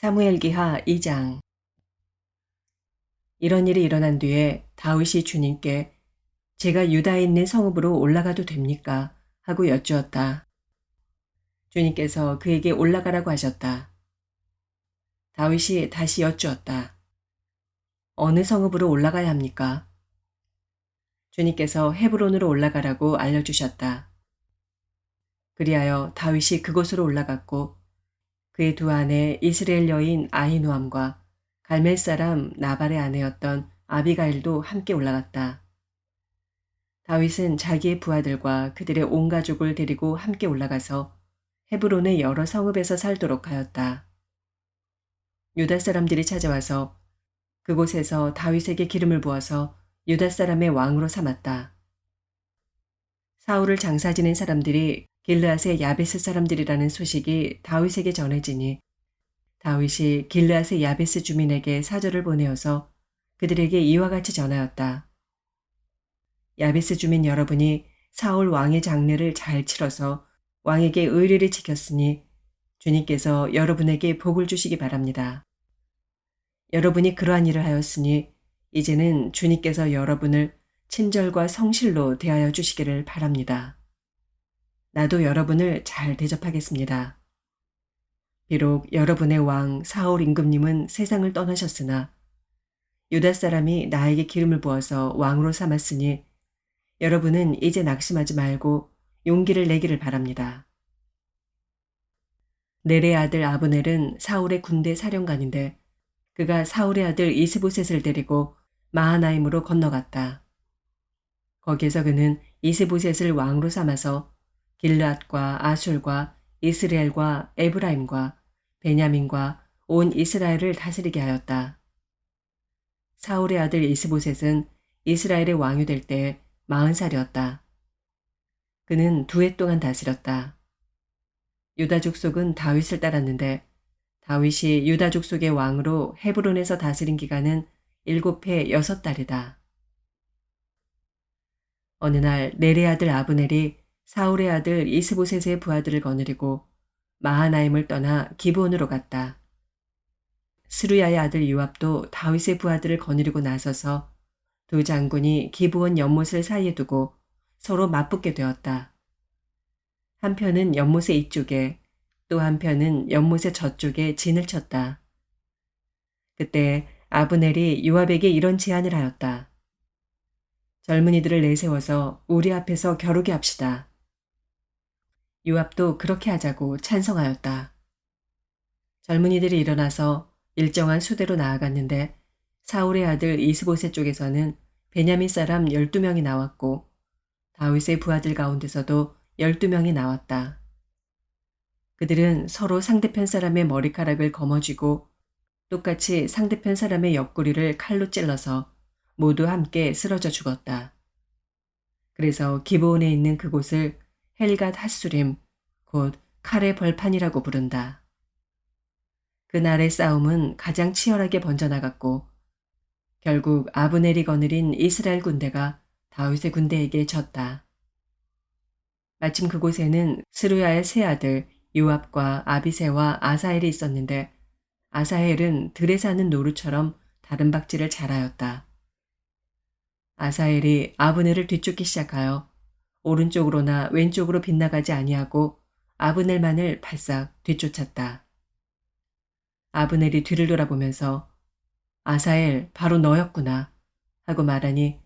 사무엘기하 2장. 이런 일이 일어난 뒤에 다윗이 주님께 제가 유다에 있는 성읍으로 올라가도 됩니까? 하고 여쭈었다. 주님께서 그에게 올라가라고 하셨다. 다윗이 다시 여쭈었다. 어느 성읍으로 올라가야 합니까? 주님께서 헤브론으로 올라가라고 알려주셨다. 그리하여 다윗이 그곳으로 올라갔고 그의 두 아내 이스라엘 여인 아히노암과 갈멜 사람 나발의 아내였던 아비가일도 함께 올라갔다. 다윗은 자기의 부하들과 그들의 온 가족을 데리고 함께 올라가서 헤브론의 여러 성읍에서 살도록 하였다. 유다 사람들이 찾아와서 그곳에서 다윗에게 기름을 부어서 유다 사람의 왕으로 삼았다. 사울을 장사 지낸 사람들이 길르앗의 야베스 사람들이라는 소식이 다윗에게 전해지니 다윗이 길르앗의 야베스 주민에게 사절을 보내어서 그들에게 이와 같이 전하였다. 야베스 주민 여러분이 사울 왕의 장례를 잘 치러서 왕에게 의리를 지켰으니 주님께서 여러분에게 복을 주시기 바랍니다. 여러분이 그러한 일을 하였으니 이제는 주님께서 여러분을 친절과 성실로 대하여 주시기를 바랍니다. 나도 여러분을 잘 대접하겠습니다. 비록 여러분의 왕 사울 임금님은 세상을 떠나셨으나 유다 사람이 나에게 기름을 부어서 왕으로 삼았으니 여러분은 이제 낙심하지 말고 용기를 내기를 바랍니다. 넬의 아들 아브넬은 사울의 군대 사령관인데 그가 사울의 아들 이스보셋을 데리고 마하나임으로 건너갔다. 거기에서 그는 이스보셋을 왕으로 삼아서 길르앗과 아술과 이스라엘과 에브라임과 베냐민과 온 이스라엘을 다스리게 하였다. 사울의 아들 이스보셋은 이스라엘의 왕이 될 때 40살이었다. 그는 2해 동안 다스렸다. 유다 족속은 다윗을 따랐는데 다윗이 유다 족속의 왕으로 헤브론에서 다스린 기간은 7해 6달이다. 어느 날 넬의 아들 아브넬이 사울의 아들 이스보셋의 부하들을 거느리고 마하나임을 떠나 기브온으로 갔다. 스루야의 아들 요압도 다윗의 부하들을 거느리고 나서서 두 장군이 기브온 연못을 사이에 두고 서로 맞붙게 되었다. 한편은 연못의 이쪽에 또 한편은 연못의 저쪽에 진을 쳤다. 그때 아브넬이 요압에게 이런 제안을 하였다. 젊은이들을 내세워서 우리 앞에서 겨루게 합시다. 요압도 그렇게 하자고 찬성하였다. 젊은이들이 일어나서 일정한 수대로 나아갔는데 사울의 아들 이스보셋 쪽에서는 베냐민 사람 12명이 나왔고 다윗의 부하들 가운데서도 12명이 나왔다. 그들은 서로 상대편 사람의 머리카락을 거머쥐고 똑같이 상대편 사람의 옆구리를 칼로 찔러서 모두 함께 쓰러져 죽었다. 그래서 기브온에 있는 그곳을 헬갓 핫수림, 곧 칼의 벌판이라고 부른다. 그날의 싸움은 가장 치열하게 번져나갔고 결국 아브넬이 거느린 이스라엘 군대가 다윗의 군대에게 졌다. 마침 그곳에는 스루야의 세 아들 요압과 아비새와 아사헬이 있었는데 아사헬은 들에 사는 노루처럼 다른 박질을 잘하였다. 아사헬이 아브넬을 뒤쫓기 시작하여 오른쪽으로나 왼쪽으로 빗나가지 아니하고 아브넬만을 바싹 뒤쫓았다. 아브넬이 뒤를 돌아보면서 아사헬 바로 너였구나 하고 말하니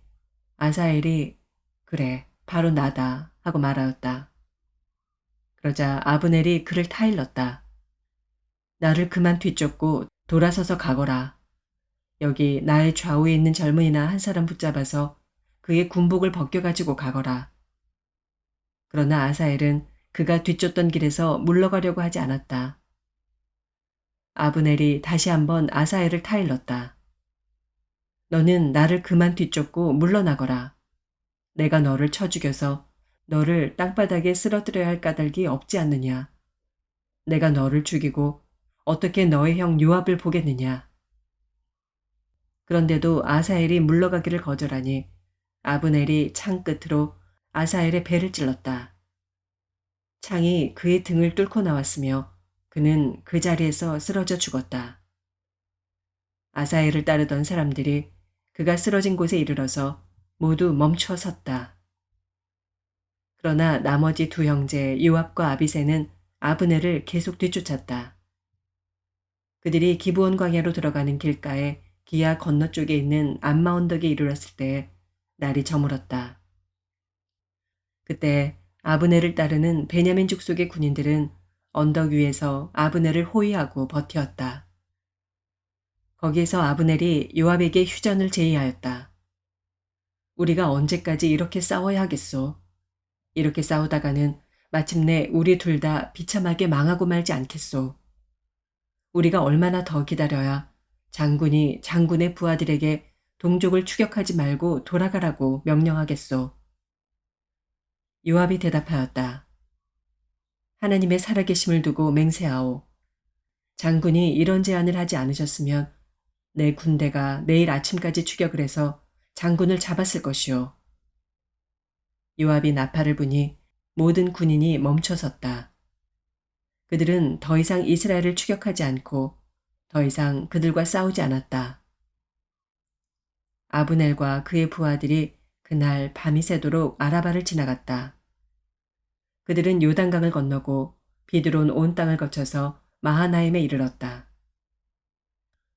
아사헬이 그래 바로 나다 하고 말하였다. 그러자 아브넬이 그를 타일렀다. 나를 그만 뒤쫓고 돌아서서 가거라. 여기 나의 좌우에 있는 젊은이나 한 사람 붙잡아서 그의 군복을 벗겨가지고 가거라. 그러나 아사헬은 그가 뒤쫓던 길에서 물러가려고 하지 않았다. 아브넬이 다시 한번 아사헬을 타일렀다. 너는 나를 그만 뒤쫓고 물러나거라. 내가 너를 쳐 죽여서 너를 땅바닥에 쓰러뜨려야 할 까닭이 없지 않느냐. 내가 너를 죽이고 어떻게 너의 형 요압을 보겠느냐. 그런데도 아사헬이 물러가기를 거절하니 아브넬이 창 끝으로 아사헬의 배를 찔렀다. 창이 그의 등을 뚫고 나왔으며 그는 그 자리에서 쓰러져 죽었다. 아사엘을 따르던 사람들이 그가 쓰러진 곳에 이르러서 모두 멈춰 섰다. 그러나 나머지 두 형제 요압과 아비새는 아브넬을 계속 뒤쫓았다. 그들이 기브온 광야로 들어가는 길가에 기야 건너쪽에 있는 암마 언덕에 이르렀을 때 날이 저물었다. 그때 아브넬을 따르는 베냐민 족속의 군인들은 언덕 위에서 아브넬을 호위하고 버티었다. 거기에서 아브넬이 요압에게 휴전을 제의하였다. 우리가 언제까지 이렇게 싸워야 하겠소? 이렇게 싸우다가는 마침내 우리 둘 다 비참하게 망하고 말지 않겠소. 우리가 얼마나 더 기다려야 장군이 장군의 부하들에게 동족을 추격하지 말고 돌아가라고 명령하겠소. 요압이 대답하였다. 하나님의 살아계심을 두고 맹세하오. 장군이 이런 제안을 하지 않으셨으면 내 군대가 내일 아침까지 추격을 해서 장군을 잡았을 것이오. 요압이 나팔을 부니 모든 군인이 멈춰섰다. 그들은 더 이상 이스라엘을 추격하지 않고 더 이상 그들과 싸우지 않았다. 아브넬과 그의 부하들이 그날 밤이 새도록 아라바를 지나갔다. 그들은 요단강을 건너고 비드론 온 땅을 거쳐서 마하나임에 이르렀다.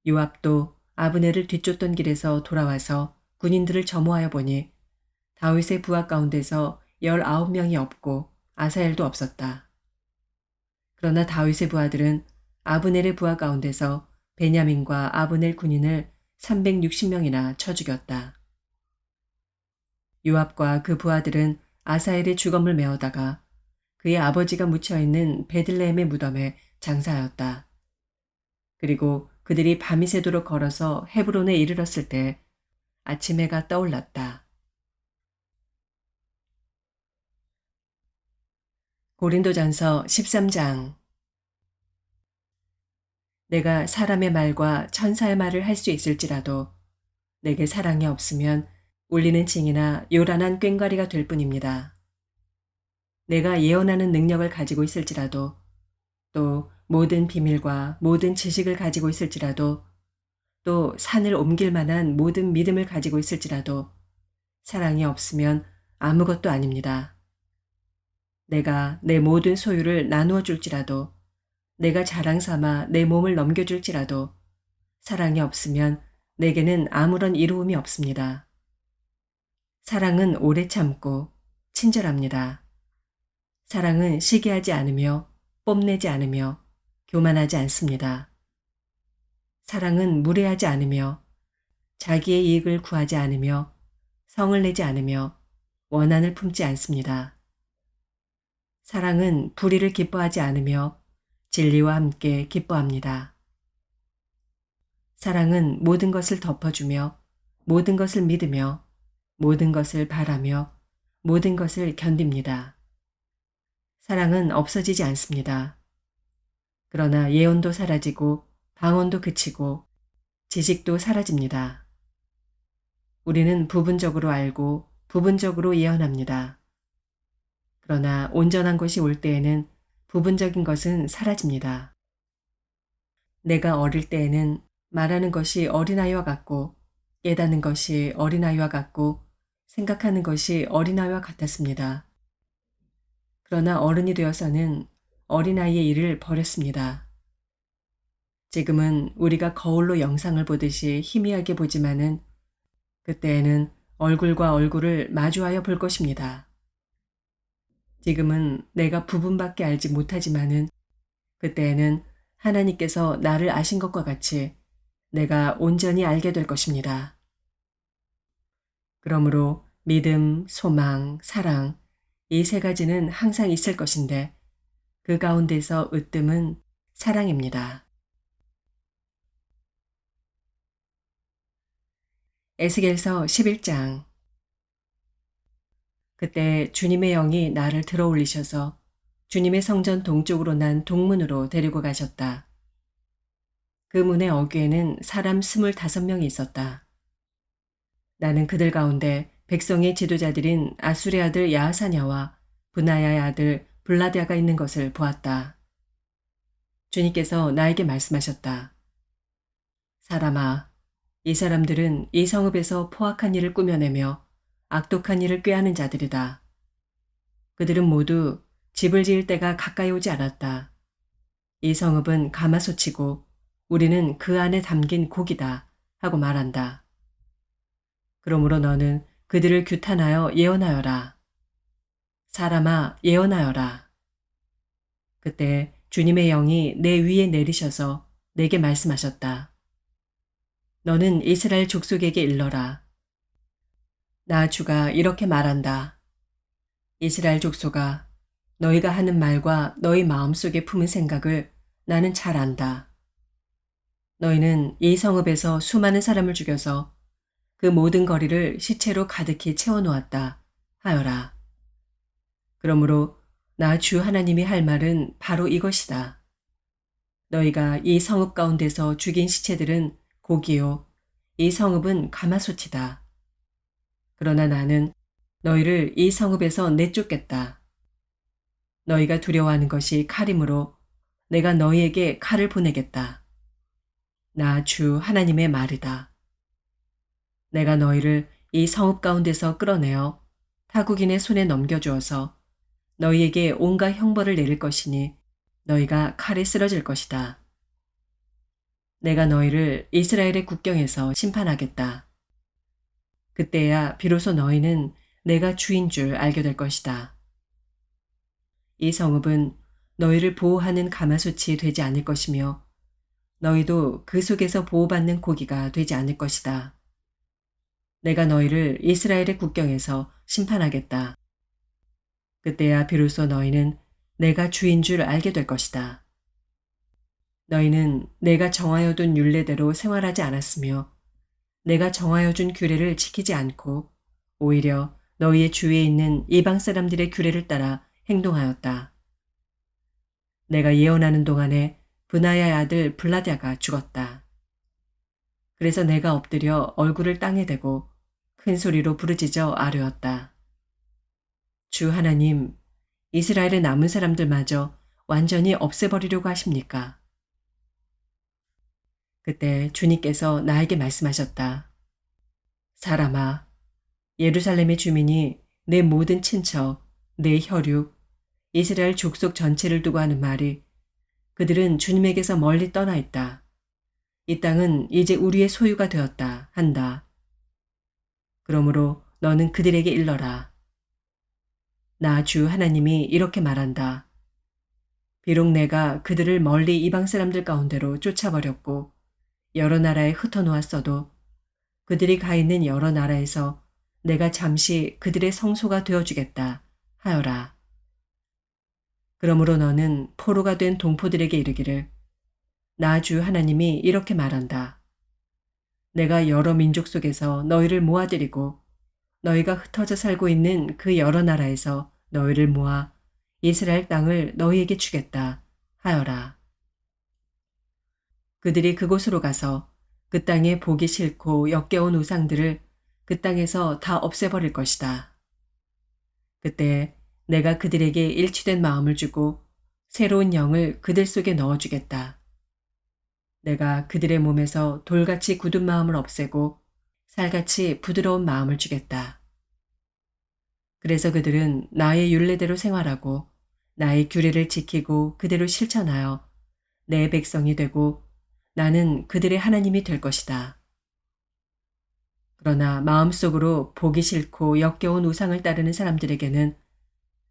요압도 아브넬을 뒤쫓던 길에서 돌아와서 군인들을 점호하여 보니 다윗의 부하 가운데서 19명이 없고 아사엘도 없었다. 그러나 다윗의 부하들은 아브넬의 부하 가운데서 베냐민과 아브넬 군인을 360명이나 쳐 죽였다. 요압과 그 부하들은 아사엘의 주검을 메어다가 그의 아버지가 묻혀있는 베들레헴의 무덤에 장사하였다. 그리고 그들이 밤이 새도록 걸어서 헤브론에 이르렀을 때 아침 해가 떠올랐다. 고린도전서 13장. 내가 사람의 말과 천사의 말을 할 수 있을지라도 내게 사랑이 없으면 울리는 징이나 요란한 꽹과리가 될 뿐입니다. 내가 예언하는 능력을 가지고 있을지라도 또 모든 비밀과 모든 지식을 가지고 있을지라도 또 산을 옮길 만한 모든 믿음을 가지고 있을지라도 사랑이 없으면 아무것도 아닙니다. 내가 내 모든 소유를 나누어 줄지라도 내가 자랑 삼아 내 몸을 넘겨줄지라도 사랑이 없으면 내게는 아무런 이로움이 없습니다. 사랑은 오래 참고 친절합니다. 사랑은 시기하지 않으며 뽐내지 않으며 교만하지 않습니다. 사랑은 무례하지 않으며 자기의 이익을 구하지 않으며 성을 내지 않으며 원한을 품지 않습니다. 사랑은 불의를 기뻐하지 않으며 진리와 함께 기뻐합니다. 사랑은 모든 것을 덮어주며 모든 것을 믿으며 모든 것을 바라며 모든 것을 견딥니다. 사랑은 없어지지 않습니다. 그러나 예언도 사라지고 방언도 그치고 지식도 사라집니다. 우리는 부분적으로 알고 부분적으로 예언합니다. 그러나 온전한 것이 올 때에는 부분적인 것은 사라집니다. 내가 어릴 때에는 말하는 것이 어린아이와 같고 깨닫는 것이 어린아이와 같고 생각하는 것이 어린아이와 같았습니다. 그러나 어른이 되어서는 어린아이의 일을 버렸습니다. 지금은 우리가 거울로 영상을 보듯이 희미하게 보지만은 그때에는 얼굴과 얼굴을 마주하여 볼 것입니다. 지금은 내가 부분밖에 알지 못하지만은 그때에는 하나님께서 나를 아신 것과 같이 내가 온전히 알게 될 것입니다. 그러므로 믿음, 소망, 사랑 이 세 가지는 항상 있을 것인데 그 가운데서 으뜸은 사랑입니다. 에스겔서 11장. 그때 주님의 영이 나를 들어 올리셔서 주님의 성전 동쪽으로 난 동문으로 데리고 가셨다. 그 문의 어귀에는 사람 25명이 있었다. 나는 그들 가운데 백성의 지도자들인 아술의 아들 야하사냐와 브나야의 아들 블라드야가 있는 것을 보았다. 주님께서 나에게 말씀하셨다. 사람아, 이 사람들은 이 성읍에서 포악한 일을 꾸며내며 악독한 일을 꾀하는 자들이다. 그들은 모두 집을 지을 때가 가까이 오지 않았다. 이 성읍은 가마솥이고 우리는 그 안에 담긴 고기다 하고 말한다. 그러므로 너는 그들을 규탄하여 예언하여라. 사람아, 예언하여라. 그때 주님의 영이 내 위에 내리셔서 내게 말씀하셨다. 너는 이스라엘 족속에게 일러라. 나 주가 이렇게 말한다. 이스라엘 족속아, 너희가 하는 말과 너희 마음속에 품은 생각을 나는 잘 안다. 너희는 이 성읍에서 수많은 사람을 죽여서 그 모든 거리를 시체로 가득히 채워놓았다 하여라. 그러므로 나 주 하나님이 할 말은 바로 이것이다. 너희가 이 성읍 가운데서 죽인 시체들은 고기요, 이 성읍은 가마솥이다. 그러나 나는 너희를 이 성읍에서 내쫓겠다. 너희가 두려워하는 것이 칼이므로 내가 너희에게 칼을 보내겠다. 나 주 하나님의 말이다. 내가 너희를 이 성읍 가운데서 끌어내어 타국인의 손에 넘겨주어서 너희에게 온갖 형벌을 내릴 것이니 너희가 칼에 쓰러질 것이다. 내가 너희를 이스라엘의 국경에서 심판하겠다. 그때야 비로소 너희는 내가 주인 줄 알게 될 것이다. 이 성읍은 너희를 보호하는 가마솥이 되지 않을 것이며 너희도 그 속에서 보호받는 고기가 되지 않을 것이다. 내가 너희를 이스라엘의 국경에서 심판하겠다. 그때야 비로소 너희는 내가 주인 줄 알게 될 것이다. 너희는 내가 정하여 둔 율례대로 생활하지 않았으며 내가 정하여 준 규례를 지키지 않고 오히려 너희의 주위에 있는 이방 사람들의 규례를 따라 행동하였다. 내가 예언하는 동안에 브나야의 아들 블라랴가 죽었다. 그래서 내가 엎드려 얼굴을 땅에 대고 큰 소리로 부르짖어 아뢰었다. 주 하나님, 이스라엘의 남은 사람들마저 완전히 없애버리려고 하십니까? 그때 주님께서 나에게 말씀하셨다. 사람아, 예루살렘의 주민이 내 모든 친척, 내 혈육, 이스라엘 족속 전체를 두고 하는 말이 그들은 주님에게서 멀리 떠나 있다. 이 땅은 이제 우리의 소유가 되었다 한다. 그러므로 너는 그들에게 일러라. 나 주 하나님이 이렇게 말한다. 비록 내가 그들을 멀리 이방 사람들 가운데로 쫓아버렸고 여러 나라에 흩어놓았어도 그들이 가 있는 여러 나라에서 내가 잠시 그들의 성소가 되어주겠다 하여라. 그러므로 너는 포로가 된 동포들에게 이르기를 나 주 하나님이 이렇게 말한다. 내가 여러 민족 속에서 너희를 모아들이고 너희가 흩어져 살고 있는 그 여러 나라에서 너희를 모아 이스라엘 땅을 너희에게 주겠다 하여라. 그들이 그곳으로 가서 그 땅에 보기 싫고 역겨운 우상들을 그 땅에서 다 없애버릴 것이다. 그때 내가 그들에게 일치된 마음을 주고 새로운 영을 그들 속에 넣어주겠다. 내가 그들의 몸에서 돌같이 굳은 마음을 없애고 살같이 부드러운 마음을 주겠다. 그래서 그들은 나의 율례대로 생활하고 나의 규례를 지키고 그대로 실천하여 내 백성이 되고 나는 그들의 하나님이 될 것이다. 그러나 마음속으로 보기 싫고 역겨운 우상을 따르는 사람들에게는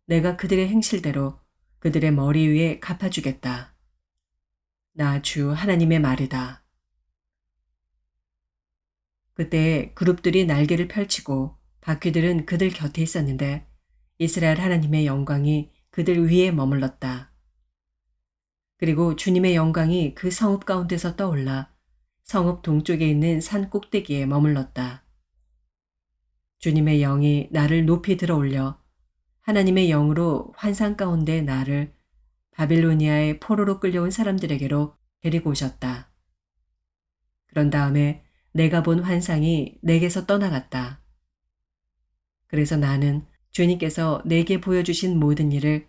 내가 그들의 행실대로 그들의 머리 위에 갚아주겠다. 나 주 하나님의 말이다. 그때 그룹들이 날개를 펼치고 바퀴들은 그들 곁에 있었는데 이스라엘 하나님의 영광이 그들 위에 머물렀다. 그리고 주님의 영광이 그 성읍 가운데서 떠올라 성읍 동쪽에 있는 산 꼭대기에 머물렀다. 주님의 영이 나를 높이 들어올려 하나님의 영으로 환상 가운데 나를 바빌로니아의 포로로 끌려온 사람들에게로 데리고 오셨다. 그런 다음에 내가 본 환상이 내게서 떠나갔다. 그래서 나는 주님께서 내게 보여주신 모든 일을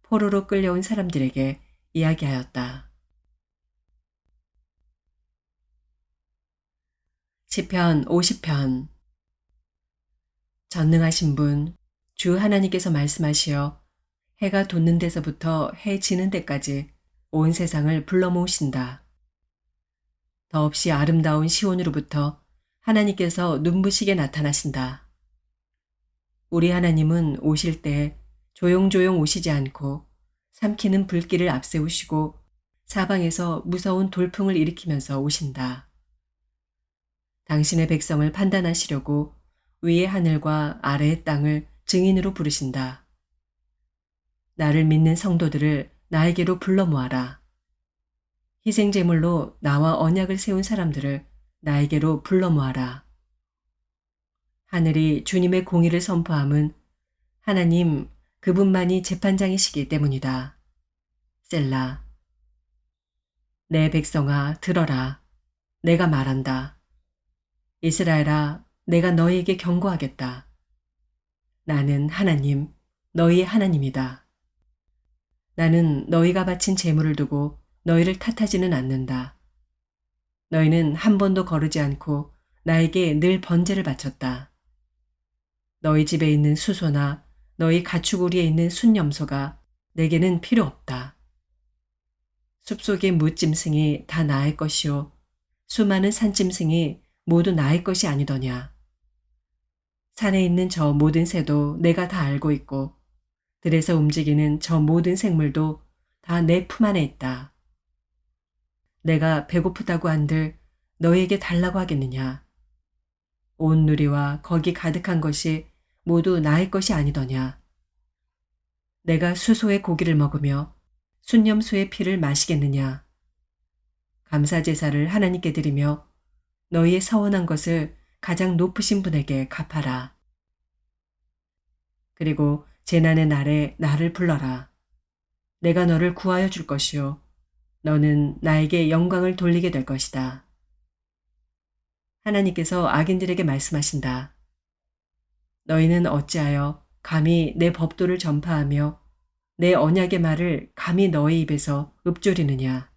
포로로 끌려온 사람들에게 이야기하였다. 시편 50편. 전능하신 분, 주 하나님께서 말씀하시어 해가 돋는 데서부터 해 지는 데까지 온 세상을 불러 모으신다. 더없이 아름다운 시온으로부터 하나님께서 눈부시게 나타나신다. 우리 하나님은 오실 때 조용조용 오시지 않고 삼키는 불길을 앞세우시고 사방에서 무서운 돌풍을 일으키면서 오신다. 당신의 백성을 판단하시려고 위의 하늘과 아래의 땅을 증인으로 부르신다. 나를 믿는 성도들을 나에게로 불러 모아라. 희생제물로 나와 언약을 세운 사람들을 나에게로 불러 모아라. 하늘이 주님의 공의를 선포함은 하나님 그분만이 재판장이시기 때문이다. 셀라. 내 백성아 들어라. 내가 말한다. 이스라엘아 내가 너희에게 경고하겠다. 나는 하나님, 너희의 하나님이다. 나는 너희가 바친 제물을 두고 너희를 탓하지는 않는다. 너희는 한 번도 거르지 않고 나에게 늘 번제를 바쳤다. 너희 집에 있는 수소나 너희 가축우리에 있는 순염소가 내게는 필요 없다. 숲속의 무짐승이 다 나의 것이요 수많은 산짐승이 모두 나의 것이 아니더냐. 산에 있는 저 모든 새도 내가 다 알고 있고 들에서 움직이는 저 모든 생물도 다 내 품 안에 있다. 내가 배고프다고 한들 너희에게 달라고 하겠느냐. 온 누리와 거기 가득한 것이 모두 나의 것이 아니더냐. 내가 수소의 고기를 먹으며 순념소의 피를 마시겠느냐. 감사제사를 하나님께 드리며 너희의 서원한 것을 가장 높으신 분에게 갚아라. 그리고 재난의 날에 나를 불러라. 내가 너를 구하여 줄 것이요. 너는 나에게 영광을 돌리게 될 것이다. 하나님께서 악인들에게 말씀하신다. 너희는 어찌하여 감히 내 법도를 전파하며 내 언약의 말을 감히 너희 입에서 읊조리느냐.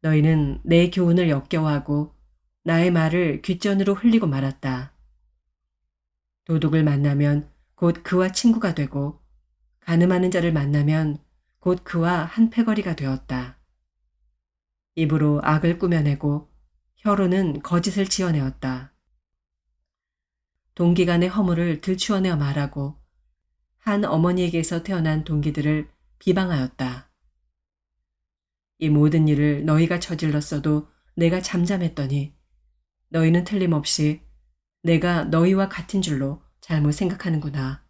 너희는 내 교훈을 역겨워하고 나의 말을 귓전으로 흘리고 말았다. 도둑을 만나면 곧 그와 친구가 되고 간음하는 자를 만나면 곧 그와 한 패거리가 되었다. 입으로 악을 꾸며내고 혀로는 거짓을 지어내었다. 동기간의 허물을 들추어내어 말하고 한 어머니에게서 태어난 동기들을 비방하였다. 이 모든 일을 너희가 저질렀어도 내가 잠잠했더니 너희는 틀림없이 내가 너희와 같은 줄로 잘못 생각하는구나.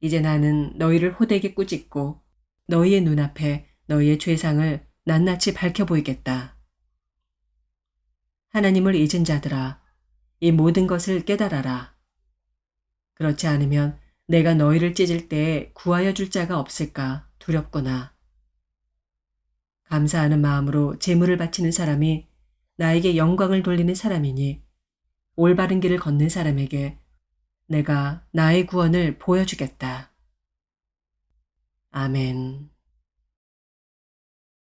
이제 나는 너희를 호되게 꾸짖고 너희의 눈앞에 너희의 죄상을 낱낱이 밝혀 보이겠다. 하나님을 잊은 자들아, 이 모든 것을 깨달아라. 그렇지 않으면 내가 너희를 찢을 때에 구하여 줄 자가 없을까 두렵구나. 감사하는 마음으로 제물을 바치는 사람이 나에게 영광을 돌리는 사람이니 올바른 길을 걷는 사람에게 내가 나의 구원을 보여주겠다. 아멘.